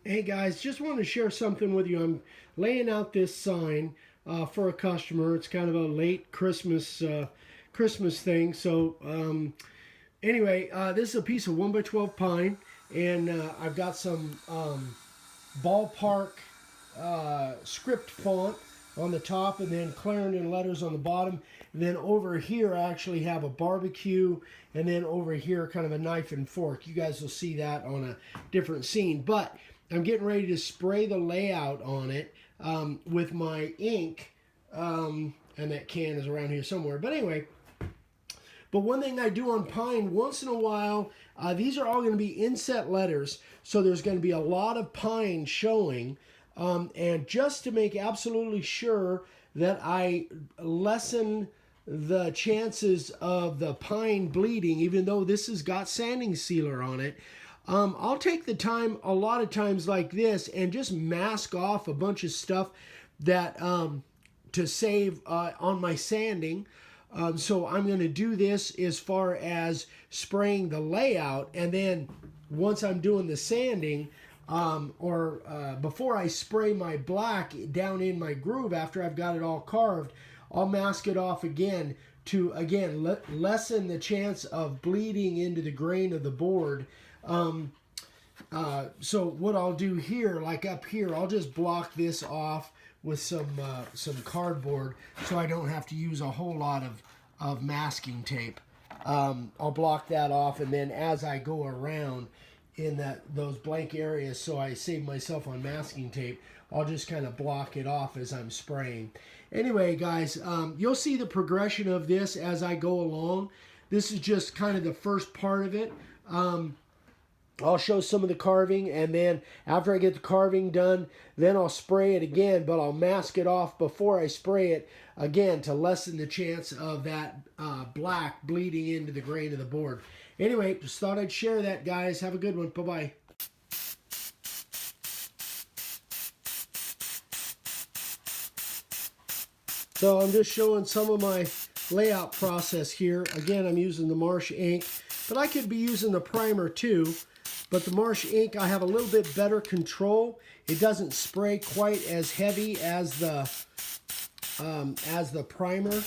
Hey guys, just wanted to share something with you. I'm laying out this sign for a customer. It's kind of a late Christmas thing. So this is a piece of 1x12 pine, and I've got some ballpark script font on the top, and then Clarendon letters on the bottom. And then over here, I actually have a barbecue, and then over here, kind of a knife and fork. You guys will see that on a different scene, but I'm getting ready to spray the layout on it with my ink, and that can is around here somewhere. But anyway, but one thing I do on pine once in a while, these are all going to be inset letters, so there's going to be a lot of pine showing, and just to make absolutely sure that I lessen the chances of the pine bleeding, even though this has got sanding sealer on it, I'll take the time a lot of times like this and just mask off a bunch of stuff that to save on my sanding. So I'm going to do this as far as spraying the layout, and then once I'm doing the sanding, before I spray my black down in my groove after I've got it all carved, I'll mask it off again to lessen the chance of bleeding into the grain of the board. So what I'll do here, like up here, I'll just block this off with some cardboard, so I don't have to use a whole lot of masking tape. I'll block that off, and then as I go around in those blank areas, so I save myself on masking tape, I'll just kind of block it off as I'm spraying. Anyway, guys, you'll see the progression of this as I go along. This is just kind of the first part of it. I'll show some of the carving, and then after I get the carving done, then I'll spray it again, but I'll mask it off before I spray it again to lessen the chance of that black bleeding into the grain of the board. Anyway, just thought I'd share that, guys. Have a good one. Bye-bye. So I'm just showing some of my layout process here. Again, I'm using the Marsh ink, but I could be using the primer too. But the Marsh ink, I have a little bit better control. It doesn't spray quite as heavy as the primer.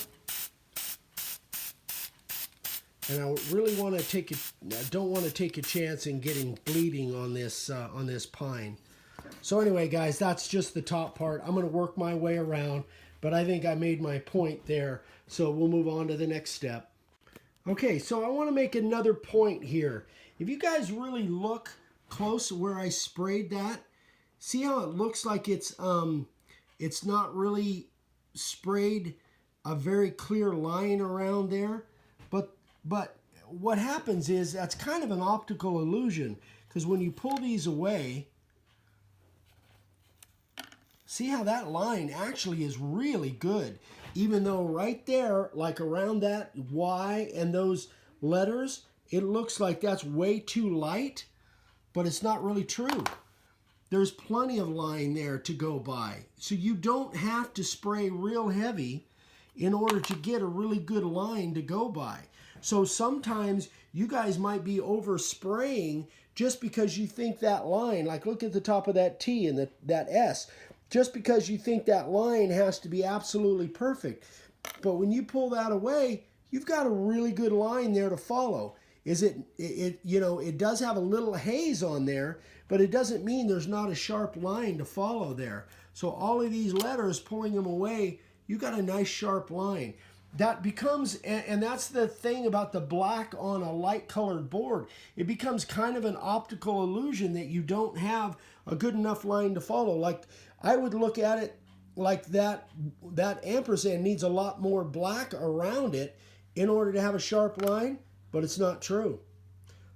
And I really want to take don't want to take a chance in getting bleeding on this pine. So anyway, guys, that's just the top part. I'm going to work my way around, but I think I made my point there. So we'll move on to the next step. Okay, so I want to make another point here. If you guys really look close where I sprayed that, see how it looks like it's not really sprayed a very clear line around there, but what happens is that's kind of an optical illusion, because when you pull these away, see how that line actually is really good, even though right there, like around that Y and those letters, it looks like that's way too light, but it's not really true. There's plenty of line there to go by. So you don't have to spray real heavy in order to get a really good line to go by. So sometimes you guys might be overspraying just because you think that line, like look at the top of that T and that S, just because you think that line has to be absolutely perfect. But when you pull that away, you've got a really good line there to follow. It does have a little haze on there, but it doesn't mean there's not a sharp line to follow there. So all of these letters, pulling them away, you got a nice sharp line. That becomes, and that's the thing about the black on a light colored board, it becomes kind of an optical illusion that you don't have a good enough line to follow. Like I would look at it like that ampersand needs a lot more black around it in order to have a sharp line, but it's not true.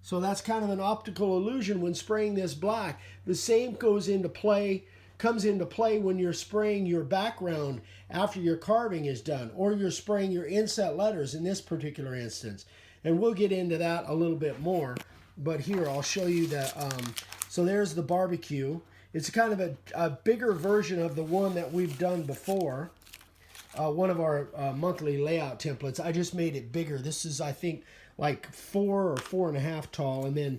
So that's kind of an optical illusion when spraying this black. The same comes into play when you're spraying your background after your carving is done, or you're spraying your inset letters in this particular instance. And we'll get into that a little bit more. But here, I'll show you so there's the barbecue. It's kind of a bigger version of the one that we've done before. One of our monthly layout templates. I just made it bigger. This is, I think, like 4 or 4.5 tall, and then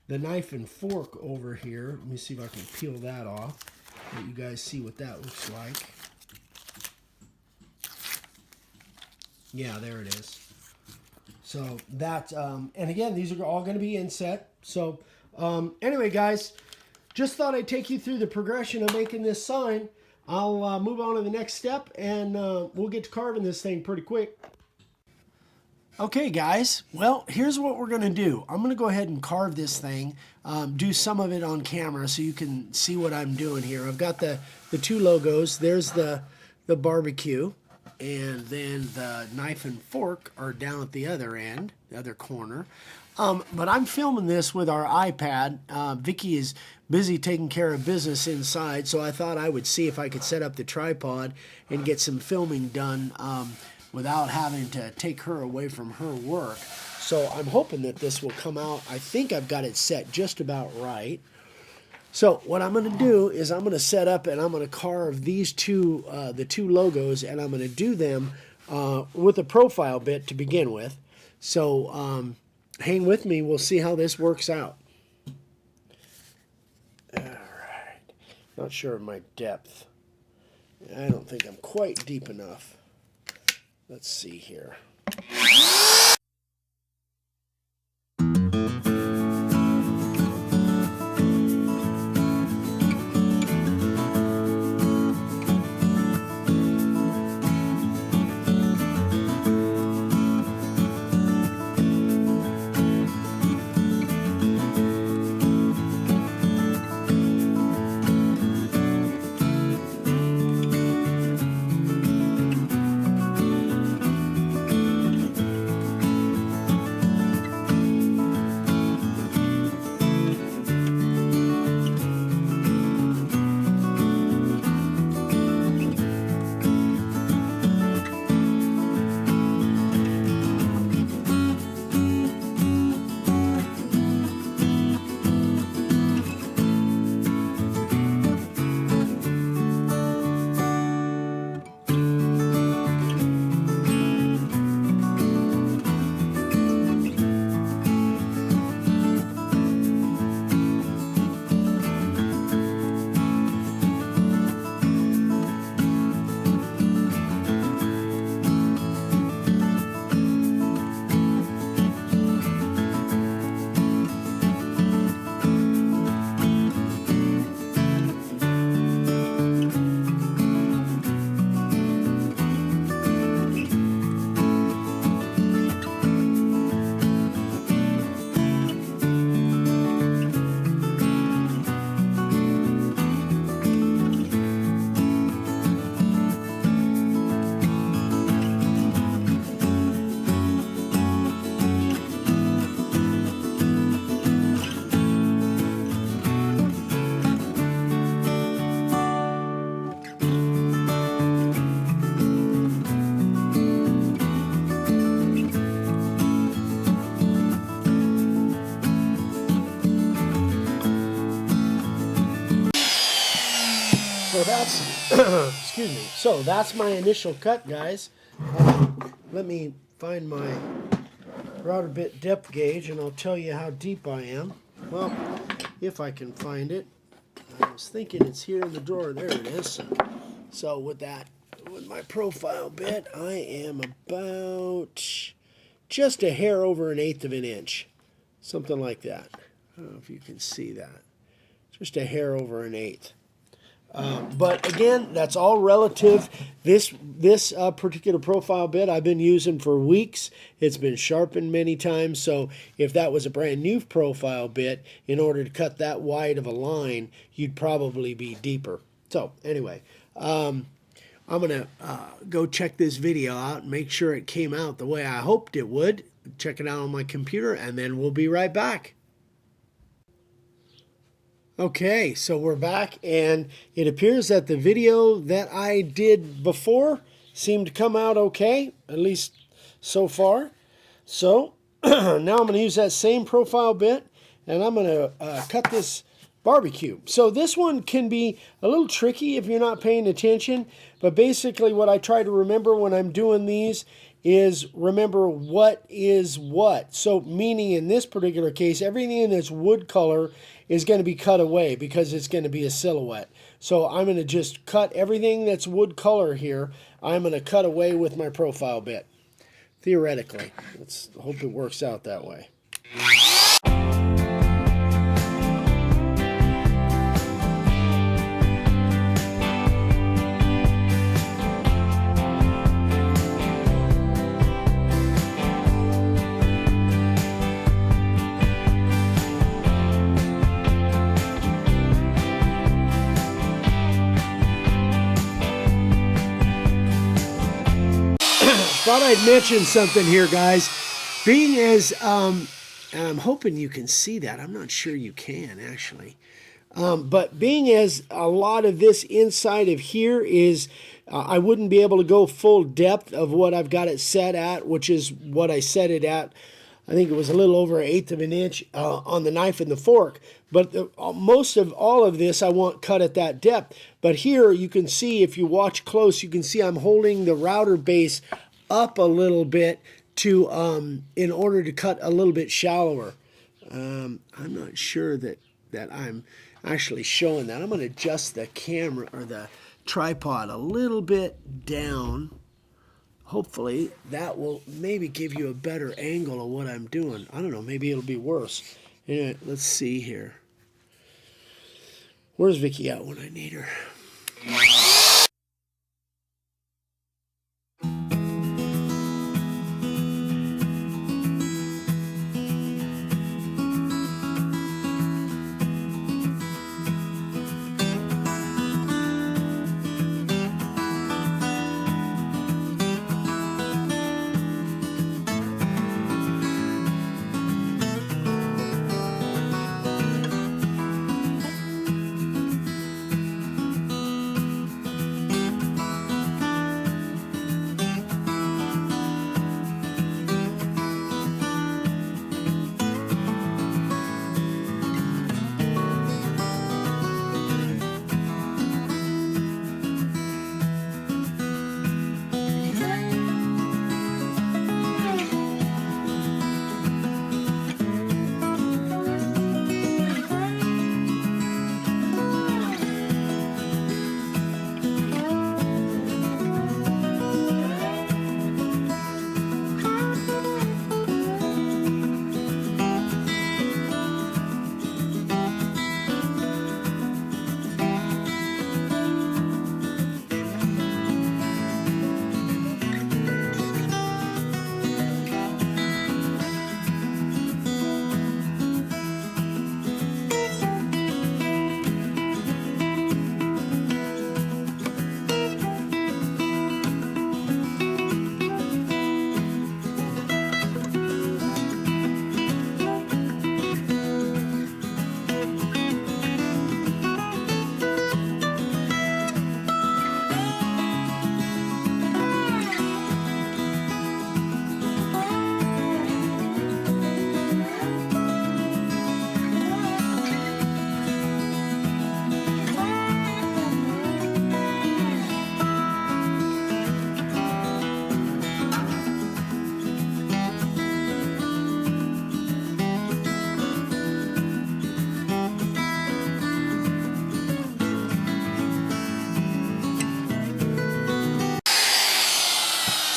the knife and fork over here. Let me see if I can peel that off. Let you guys see what that looks like. Yeah, there it is. So that, and again, these are all going to be inset. So anyway, guys, just thought I'd take you through the progression of making this sign. I'll move on to the next step, and we'll get to carving this thing pretty quick. Okay, guys, well, here's what we're going to do. I'm going to go ahead and carve this thing, do some of it on camera so you can see what I'm doing here. I've got the two logos. There's the barbecue, and then the knife and fork are down at the other end, the other corner. But I'm filming this with our iPad. Vicky is busy taking care of business inside, so I thought I would see if I could set up the tripod and get some filming done without having to take her away from her work. So I'm hoping that this will come out. I think I've got it set just about right. So what I'm going to do is I'm going to set up and I'm going to carve these two, the two logos, and I'm going to do them with a profile bit to begin with. So hang with me. We'll see how this works out. All right. Not sure of my depth. I don't think I'm quite deep enough. Let's see here. So that's, excuse me, so that's my initial cut, guys. Let me find my router bit depth gauge and I'll tell you how deep I am. Well, if I can find it. I was thinking it's here in the drawer. There it is. So with that, with my profile bit, I am about just a hair over 1/8 of an inch. Something like that. I don't know if you can see that. Just a hair over 1/8. But again, that's all relative. This particular profile bit I've been using for weeks. It's been sharpened many times. So if that was a brand new profile bit, in order to cut that wide of a line, you'd probably be deeper. So anyway, I'm going to go check this video out and make sure it came out the way I hoped it would. Check it out on my computer, and then we'll be right back. Okay, so we're back, and it appears that the video that I did before seemed to come out okay, at least so far. So now I'm going to use that same profile bit, and I'm going to cut this barbecue. So this one can be a little tricky if you're not paying attention, but basically what I try to remember when I'm doing these is remember what is what. So meaning in this particular case, everything that's wood color is going to be cut away because it's going to be a silhouette. So I'm going to just cut everything that's wood color here. I'm going to cut away with my profile bit. Theoretically. Let's hope it works out that way. Thought I'd mention something here, guys. Being as, and I'm hoping you can see that. I'm not sure you can, actually. But being as a lot of this inside of here is, I wouldn't be able to go full depth of what I've got it set at, which is what I set it at. I think it was a little over 1/8 of an inch on the knife and the fork. But most of all of this I want cut at that depth. But here you can see, if you watch close, you can see I'm holding the router base up a little bit to in order to cut a little bit shallower. I'm not sure that I'm actually showing that. I'm going to adjust the camera or the tripod a little bit down. Hopefully that will maybe give you a better angle of what I'm doing. I don't know, maybe it'll be worse. Anyway, let's see here. Where's Vicky at when I need her?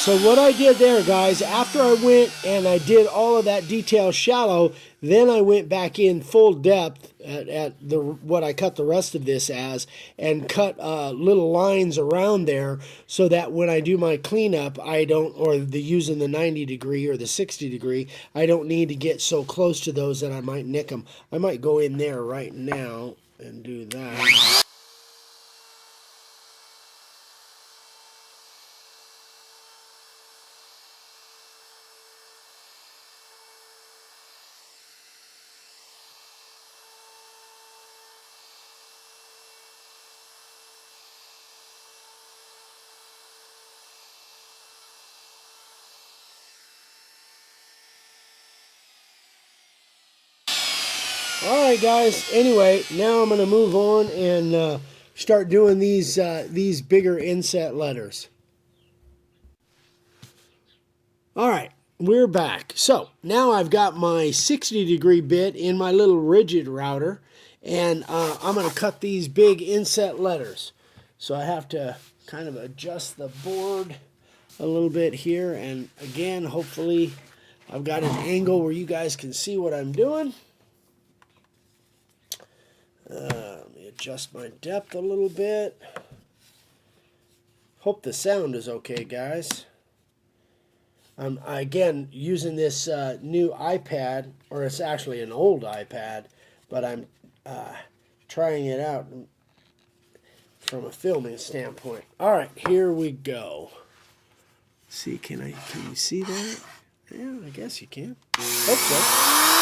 So what I did there, guys, after I went and I did all of that detail shallow, then I went back in full depth at what I cut the rest of this as, and cut little lines around there so that when I do my cleanup, I don't, or using the 90 degree or the 60 degree, I don't need to get so close to those that I might nick them. I might go in there right now and do that. All right, guys. Anyway, now I'm going to move on and start doing these bigger inset letters. All right, we're back. So now I've got my 60-degree bit in my little rigid router, and I'm going to cut these big inset letters. So I have to kind of adjust the board a little bit here, and again, hopefully I've got an angle where you guys can see what I'm doing. Let me adjust my depth a little bit. Hope the sound is okay, guys. I'm, again, using this new iPad, or it's actually an old iPad, but I'm trying it out from a filming standpoint. All right, here we go. See, can you see that? Yeah, I guess you can. Hope so.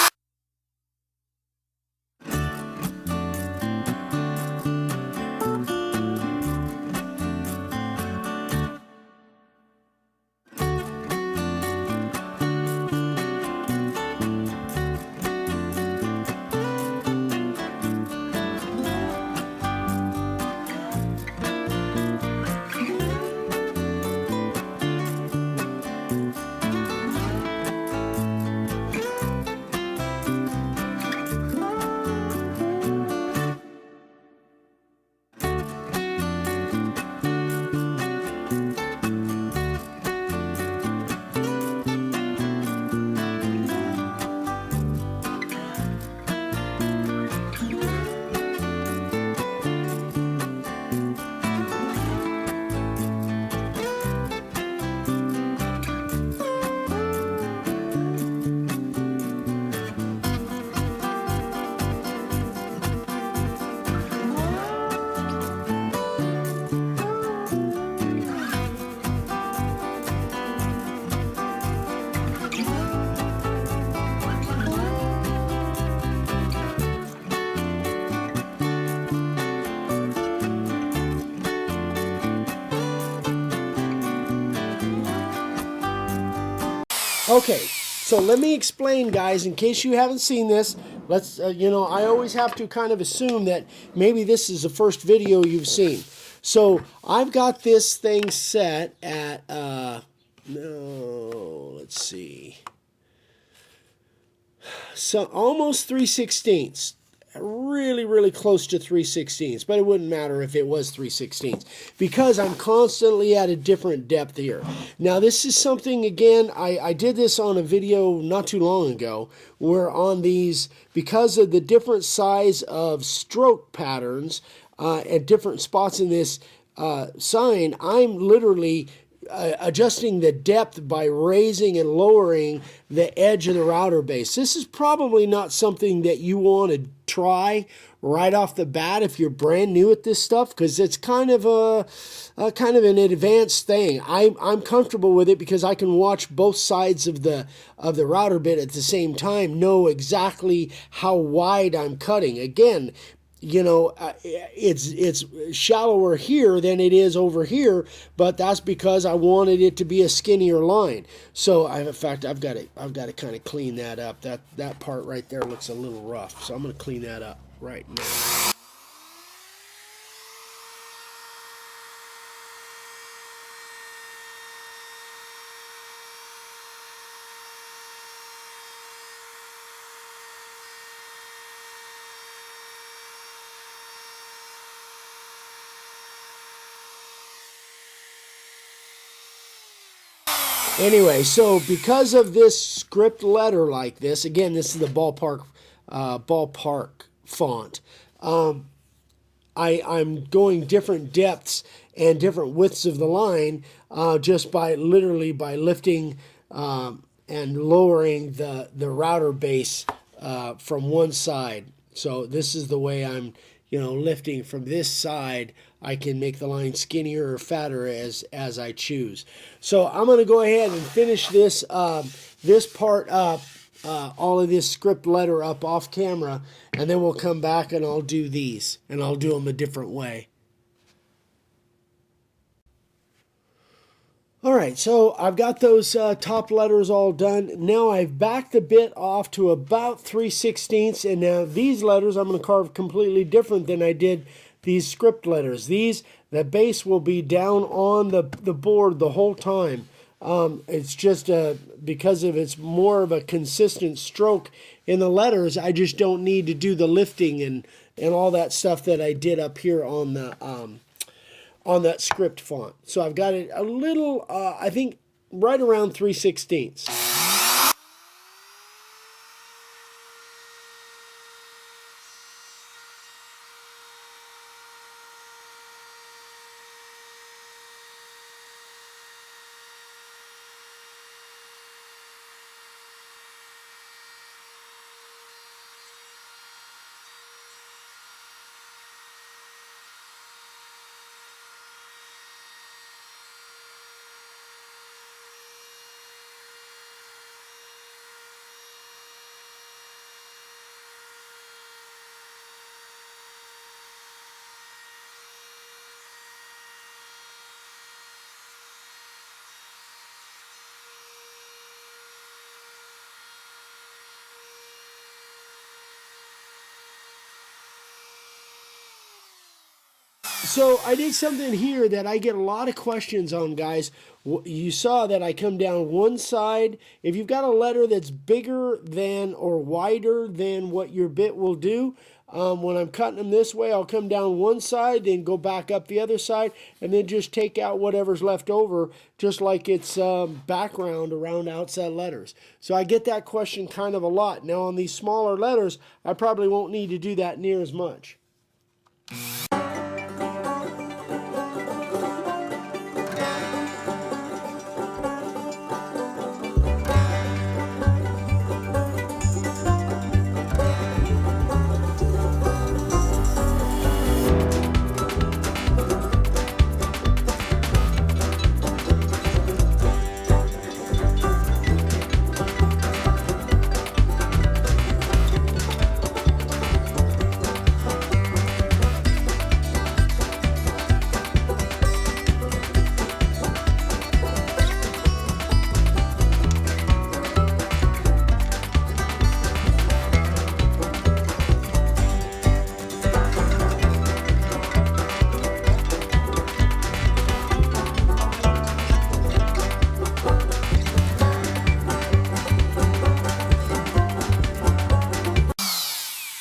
Okay, so let me explain, guys, in case you haven't seen this. Let's, you know, I always have to kind of assume that maybe this is the first video you've seen. So I've got this thing set at, no, let's see. So almost 3/16. Really, really close to 3/16, but it wouldn't matter if it was 3/16 because I'm constantly at a different depth here. Now, this is something, again, I did this on a video not too long ago, where on these, because of the different size of stroke patterns at different spots in this sign, I'm literally adjusting the depth by raising and lowering the edge of the router base. This is probably not something that you want to try right off the bat if you're brand new at this stuff, because it's kind of an advanced thing. I'm comfortable with it because I can watch both sides of the router bit at the same time, know exactly how wide I'm cutting. Again, you know, it's shallower here than it is over here, but that's because I wanted it to be a skinnier line. So in fact, I've got to kind of clean that up. That part right there looks a little rough, so I'm going to clean that up right now. Anyway, so because of this script letter like this, again, this is the ballpark font. I'm going different depths and different widths of the line just by literally by lifting and lowering the router base from one side. So this is the way I'm, you know, lifting from this side. I can make the line skinnier or fatter as I choose. So I'm going to go ahead and finish this this part up, all of this script letter up off camera, and then we'll come back and I'll do these, and I'll do them a different way. All right, so I've got those top letters all done. Now I've backed the bit off to about 3/16, and now these letters I'm going to carve completely different than I did these script letters. The base will be down on the board the whole time. It's just because of it's more of a consistent stroke in the letters. I just don't need to do the lifting and all that stuff that I did up here on on that script font. So I've got it a little, I think, right around 3/16. So I did something here that I get a lot of questions on, guys. You saw that I come down one side. If you've got a letter that's bigger than or wider than what your bit will do, when I'm cutting them this way, I'll come down one side, then go back up the other side, and then just take out whatever's left over, just like it's background around outside letters. So I get that question kind of a lot. Now on these smaller letters, I probably won't need to do that near as much.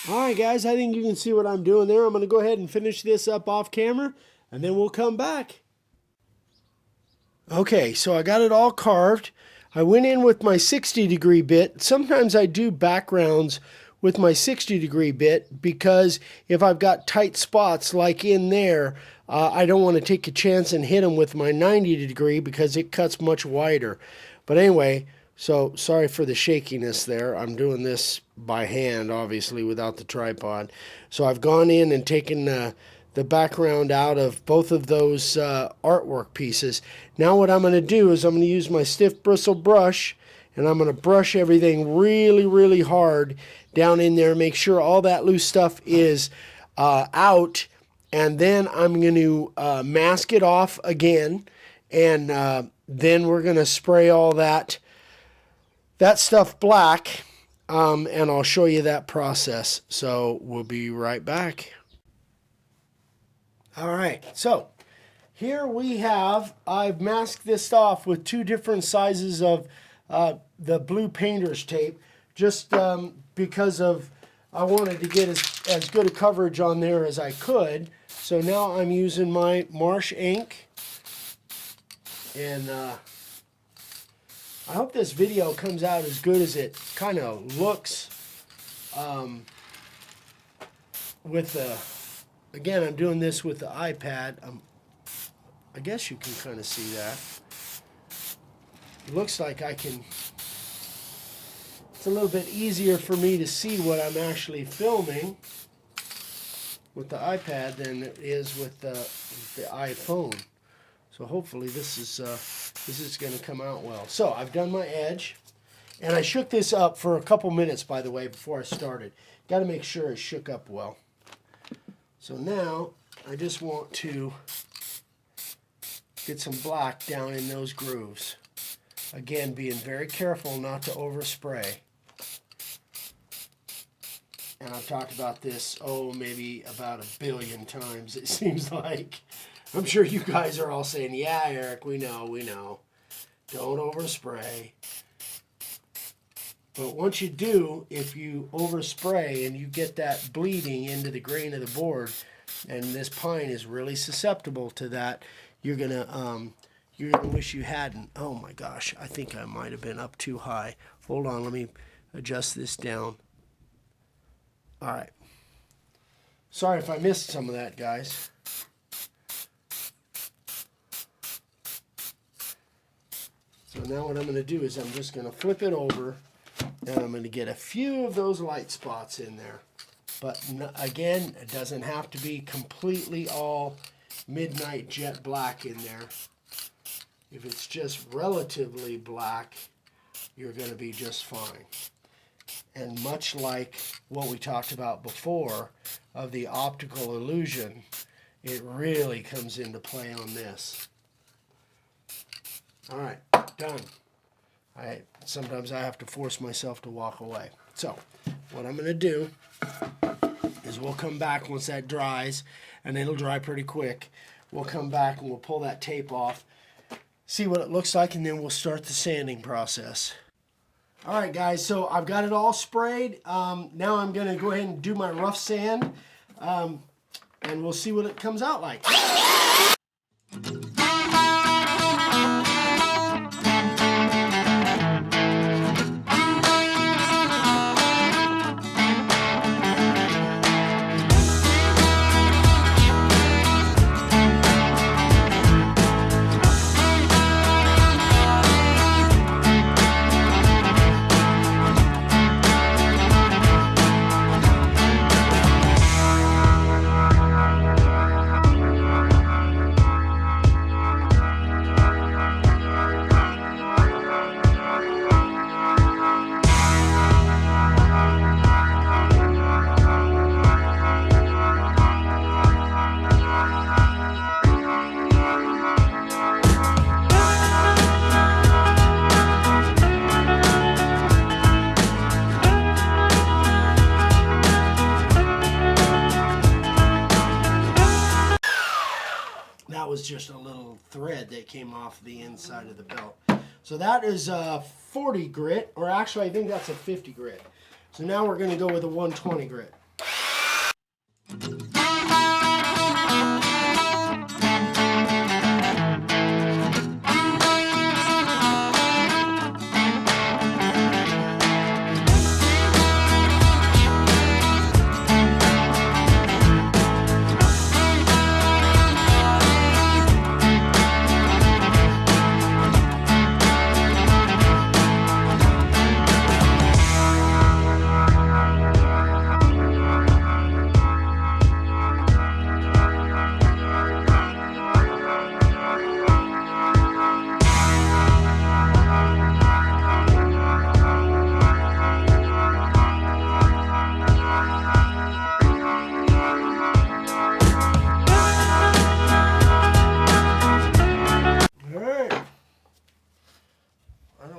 Alright guys, I think you can see what I'm doing there. I'm going to go ahead and finish this up off camera, and then we'll come back. Okay, so I got it all carved. I went in with my 60-degree bit. Sometimes I do backgrounds with my 60-degree bit because if I've got tight spots like in there, I don't want to take a chance and hit them with my 90-degree because it cuts much wider. But anyway, so sorry for the shakiness there. I'm doing this by hand, obviously, without the tripod. So I've gone in and taken the background out of both of those artwork pieces. Now what I'm going to do is I'm going to use my stiff bristle brush, and I'm going to brush everything really, really hard down in there, make sure all that loose stuff is out, and then I'm going to mask it off again, and then we're going to spray all that stuff black, and I'll show you that process. So we'll be right back. All right, so here we have, I've masked this off with two different sizes of the blue painter's tape, just because of I wanted to get as good a coverage on there as I could. So now I'm using my Marsh ink, and I hope this video comes out as good as it kind of looks with the, again, I'm doing this with the iPad. I guess you can kind of see that. It looks like I can, it's a little bit easier for me to see what I'm actually filming with the iPad than it is with the iPhone. So hopefully this is going to come out well. So I've done my edge, and I shook this up for a couple minutes, by the way, before I started. Got to make sure it shook up well. So now I just want to get some black down in those grooves. Again, being very careful not to overspray. And I've talked about this, maybe about 1 billion times, it seems like. I'm sure you guys are all saying, yeah, Eric, we know. Don't overspray. But once you do, if you overspray and you get that bleeding into the grain of the board, and this pine is really susceptible to that, you're gonna wish you hadn't. Oh my gosh, I think I might have been up too high. Hold on, let me adjust this down. All right. Sorry if I missed some of that, guys. So now what I'm going to do is I'm just going to flip it over, and I'm going to get a few of those light spots in there. But again, it doesn't have to be completely all midnight jet black in there. If it's just relatively black, you're going to be just fine. And much like what we talked about before of the optical illusion, it really comes into play on this. All right, done. Sometimes I have to force myself to walk away. So what I'm going to do is we'll come back once that dries, and it'll dry pretty quick. We'll come back and we'll pull that tape off, see what it looks like, and then we'll start the sanding process. All right, guys, so I've got it all sprayed. Now I'm going to go ahead and do my rough sand, and we'll see what it comes out like. That was just a little thread that came off the inside of the belt. So that is a 40 grit, or actually I think that's a 50 grit. So now we're going to go with a 120 grit.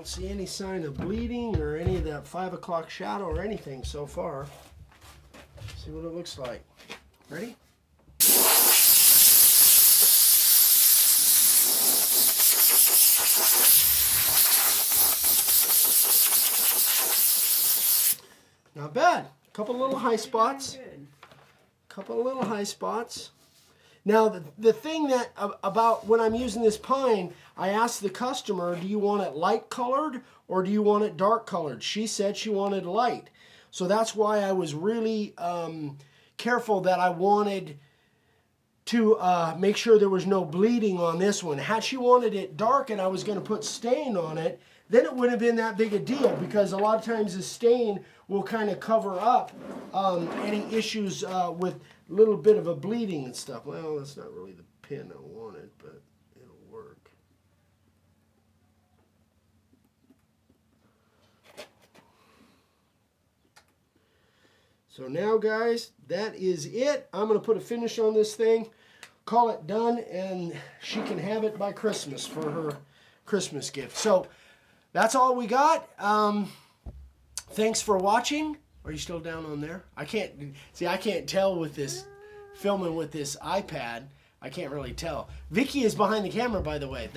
See any sign of bleeding or any of that 5 o'clock shadow or anything so far. See what it looks like. Ready? Not bad. Couple little high spots. Couple little high spots. Now, the thing that about when I'm using this pine, I asked the customer, do you want it light colored or do you want it dark colored? She said she wanted light. So that's why I was really careful that I wanted to make sure there was no bleeding on this one. Had she wanted it dark and I was going to put stain on it, then it wouldn't have been that big a deal, because a lot of times the stain will kind of cover up any issues with a little bit of a bleeding and stuff. Well, that's not really the pin I wanted, but it'll work. So now, guys, that is it. I'm going to put a finish on this thing, call it done, and she can have it by Christmas for her Christmas gift. So that's all we got. Thanks for watching. Are you still down on there? I can't tell with this filming with this iPad. I can't really tell. Vicky is behind the camera, by the way.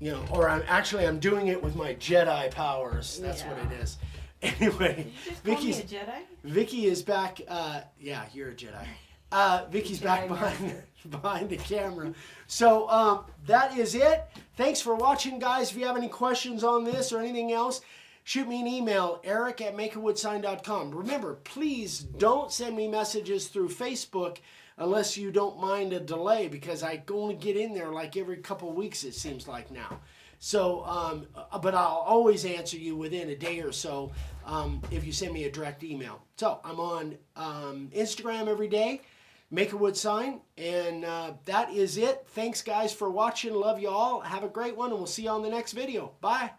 you know, or I'm doing it with my Jedi powers. That's what it is. Anyway, Did you just call me a Jedi? Vicky is back. Yeah, you're a Jedi. Vicky's back behind the camera. So that is it. Thanks for watching, guys. If you have any questions on this or anything else, shoot me an email, eric@makeawoodsign.com. Remember, please don't send me messages through Facebook unless you don't mind a delay, because I only get in there like every couple of weeks, it seems like now. So, but I'll always answer you within a day or so if you send me a direct email. So I'm on Instagram every day, Make a Wood Sign, and that is it. Thanks, guys, for watching. Love you all. Have a great one, and we'll see you on the next video. Bye.